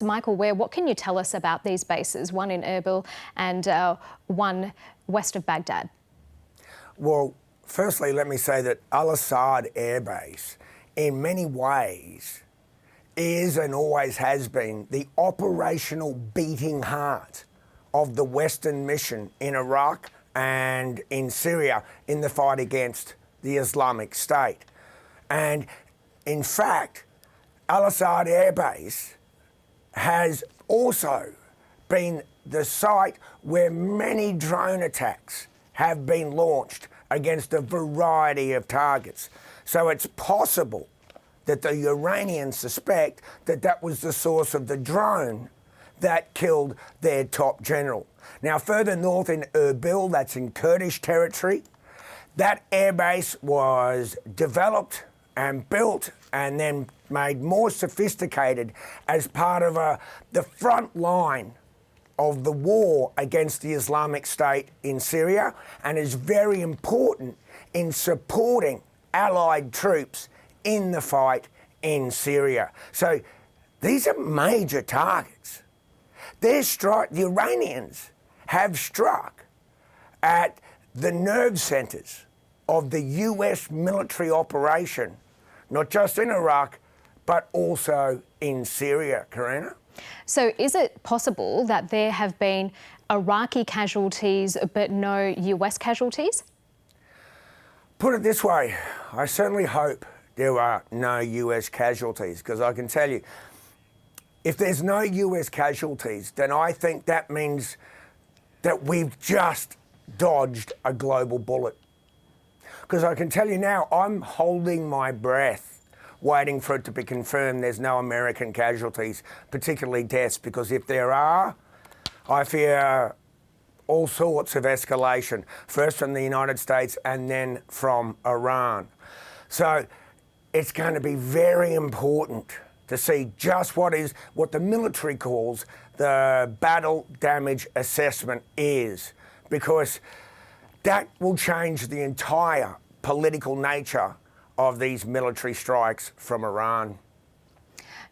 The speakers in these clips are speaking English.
Michael Ware, what can you tell us about these bases, one in Erbil and one west of Baghdad? Well, firstly, let me say that Al-Assad Air Base, in many ways, is and always has been the operational beating heart of the Western mission in Iraq and in Syria in the fight against the Islamic State. And in fact, Al-Assad Air Base has also been the site where many drone attacks have been launched against a variety of targets. So it's possible that the Iranians suspect that that was the source of the drone that killed their top general. Now, further north in Erbil, that's in Kurdish territory, that airbase was developed and built and then made more sophisticated as part of the front line of the war against the Islamic State in Syria, and is very important in supporting Allied troops in the fight in Syria. So these are major targets. The Iranians have struck at the nerve centres of the US military operation, not just in Iraq, but also in Syria, Karina. So is it possible that there have been Iraqi casualties but no US casualties? Put it this way, I certainly hope there are no US casualties, because I can tell you, if there's no US casualties, then I think that means that we've just dodged a global bullet. Because I can tell you now, I'm holding my breath, waiting for it to be confirmed there's no American casualties, particularly deaths, because if there are, I fear all sorts of escalation, first from the United States and then from Iran. So it's going to be very important to see just what the military calls the battle damage assessment is, because that will change the entire political nature of these military strikes from Iran.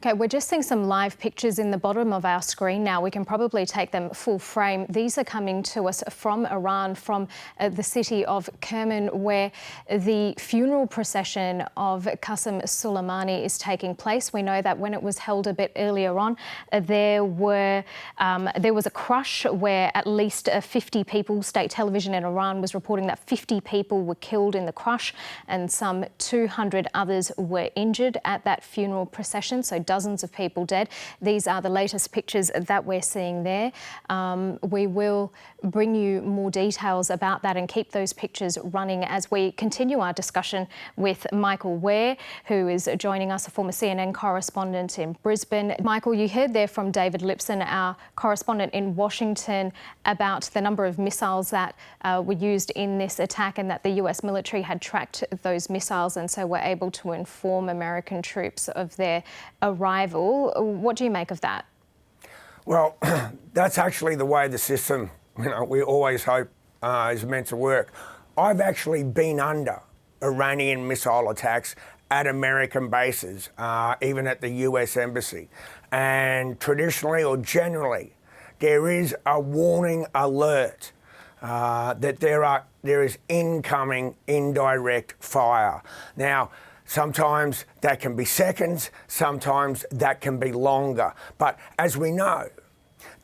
Okay, we're just seeing some live pictures in the bottom of our screen now. We can probably take them full frame. These are coming to us from Iran, from the city of Kerman, where the funeral procession of Qasem Soleimani is taking place. We know that when it was held a bit earlier on, there was a crush where at least 50 people, state television in Iran was reporting that 50 people were killed in the crush and some 200 others were injured at that funeral procession. So dozens of people dead. These are the latest pictures that we're seeing there. We will bring you more details about that and keep those pictures running as we continue our discussion with Michael Ware, who is joining us, a former CNN correspondent in Brisbane. Michael, you heard there from David Lipson, our correspondent in Washington, about the number of missiles that were used in this attack, and that the US military had tracked those missiles and so were able to inform American troops of their arrival. What do you make of that? Well, that's actually the way the system, we always hope is meant to work. I've actually been under Iranian missile attacks at American bases, even at the US Embassy. And traditionally or generally, there is a warning alert that there is incoming indirect fire. Now, sometimes that can be seconds, sometimes that can be longer. But as we know,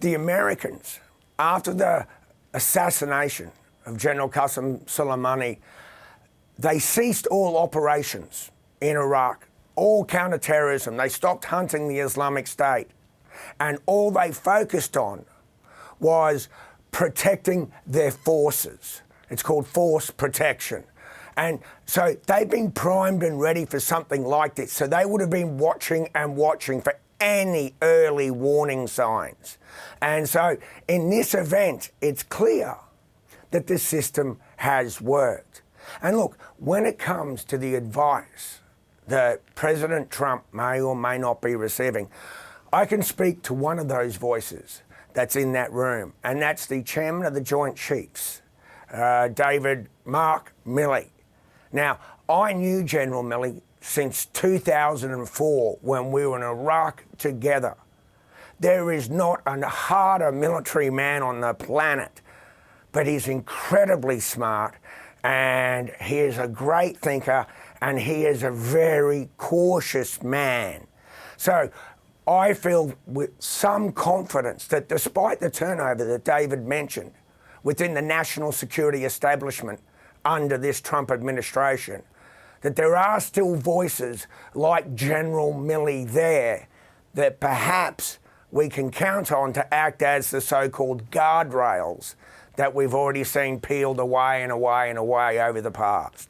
the Americans, after the assassination of General Qasem Soleimani, they ceased all operations in Iraq, all counterterrorism. They stopped hunting the Islamic State. And all they focused on was protecting their forces. It's called force protection. And so they've been primed and ready for something like this. So they would have been watching and watching for any early warning signs. And so in this event, it's clear that the system has worked. And look, when it comes to the advice that President Trump may or may not be receiving, I can speak to one of those voices that's in that room, and that's the chairman of the Joint Chiefs, David Mark Milley. Now, I knew General Milley since 2004 when we were in Iraq together. There is not a harder military man on the planet, but he's incredibly smart, and he is a great thinker, and he is a very cautious man. So I feel with some confidence that despite the turnover that David mentioned within the national security establishment under this Trump administration, that there are still voices like General Milley there that perhaps we can count on to act as the so-called guardrails that we've already seen peeled away and away and away over the past.